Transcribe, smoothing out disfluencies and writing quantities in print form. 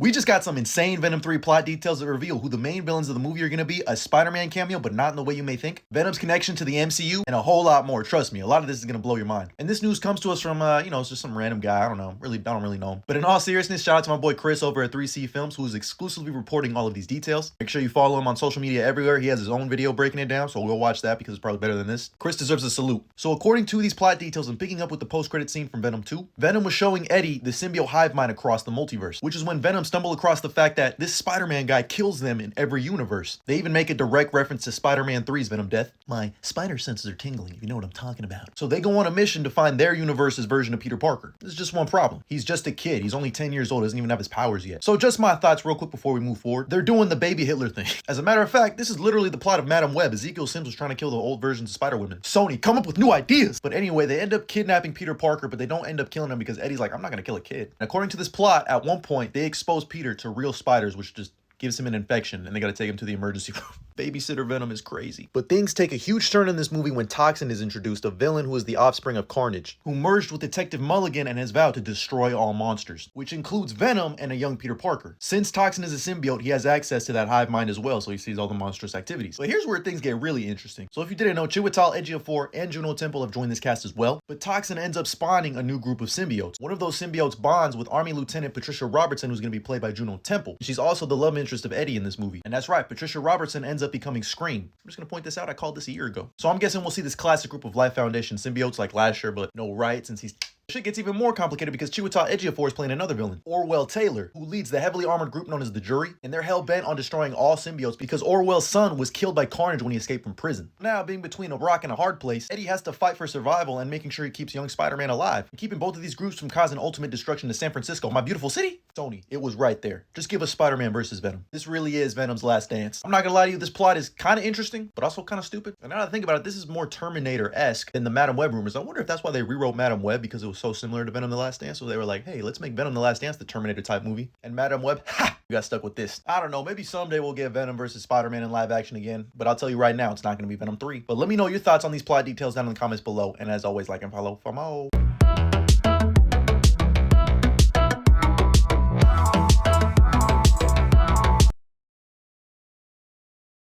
We just got some insane Venom 3 plot details that reveal who the main villains of the movie are gonna be, a Spider-Man cameo, but not in the way you may think, Venom's connection to the MCU, and a whole lot more. Trust me, a lot of this is gonna blow your mind. And this news comes to us from, it's just some random guy. I don't really know him. But in all seriousness, shout out to my boy Chris over at 3C Films, who is exclusively reporting all of these details. Make sure you follow him on social media everywhere. He has his own video breaking it down, so we'll watch that because it's probably better than this. Chris deserves a salute. So according to these plot details and picking up with the post-credit scene from Venom 2, Venom was showing Eddie the symbiote hive mind across the multiverse, which is when Venom stumbled across the fact that this Spider-Man guy kills them in every universe. They even make a direct reference to Spider-Man 3's Venom death. My spider senses are tingling, if you know what I'm talking about. So they go on a mission to find their universe's version of Peter Parker. There's just one problem. He's just a kid. He's only 10 years old, doesn't even have his powers yet. So just my thoughts real quick before we move forward. They're doing the baby Hitler thing. As a matter of fact, this is literally the plot of Madam Web. Ezekiel Sims was trying to kill the old versions of Spider-Women. Sony, come up with new ideas! But anyway, they end up kidnapping Peter Parker, but they don't end up killing him because Eddie's like, I'm not gonna kill a kid. And according to this plot, at one point, they expose Peter to real spiders, which just gives him an infection, and they gotta take him to the emergency room. Babysitter Venom is crazy. But things take a huge turn in this movie when Toxin is introduced, a villain who is the offspring of Carnage, who merged with Detective Mulligan and has vowed to destroy all monsters, which includes Venom and a young Peter Parker. Since Toxin is a symbiote, he has access to that hive mind as well, so he sees all the monstrous activities. But here's where things get really interesting. So if you didn't know, Chiwetel Ejiofor and Juno Temple have joined this cast as well, but Toxin ends up spawning a new group of symbiotes. One of those symbiotes bonds with Army Lieutenant Patricia Robertson, who's gonna be played by Juno Temple. She's also the love interest of Eddie in this movie. And that's right, Patricia Robertson ends up becoming Scream. I'm just gonna point this out, I called this a year ago. So I'm guessing we'll see this classic group of Life Foundation symbiotes like last year, but no right, since he's... Shit gets even more complicated because Chiwetel Ejiofor is playing another villain, Orwell Taylor, who leads the heavily armored group known as the Jury, and they're hell-bent on destroying all symbiotes because Orwell's son was killed by Carnage when he escaped from prison. Now, being between a rock and a hard place, Eddie has to fight for survival and making sure he keeps young Spider-Man alive, and keeping both of these groups from causing ultimate destruction to San Francisco, my beautiful city. Sony, it was right there. Just give us Spider-Man versus Venom. This really is Venom's last dance. I'm not gonna lie to you, this plot is kind of interesting, but also kind of stupid. And now that I think about it, this is more Terminator-esque than the Madam Web rumors. I wonder if that's why they rewrote Madam Web, because it was so similar to Venom the Last Dance. So they were like, hey, let's make Venom the Last Dance the Terminator type movie. And Madam Web, we got stuck with this. I don't know, maybe someday we'll get Venom versus Spider-Man in live action again, but I'll tell you right now, it's not gonna be Venom 3. But let me know your thoughts on these plot details down in the comments below. And as always, like and follow for more.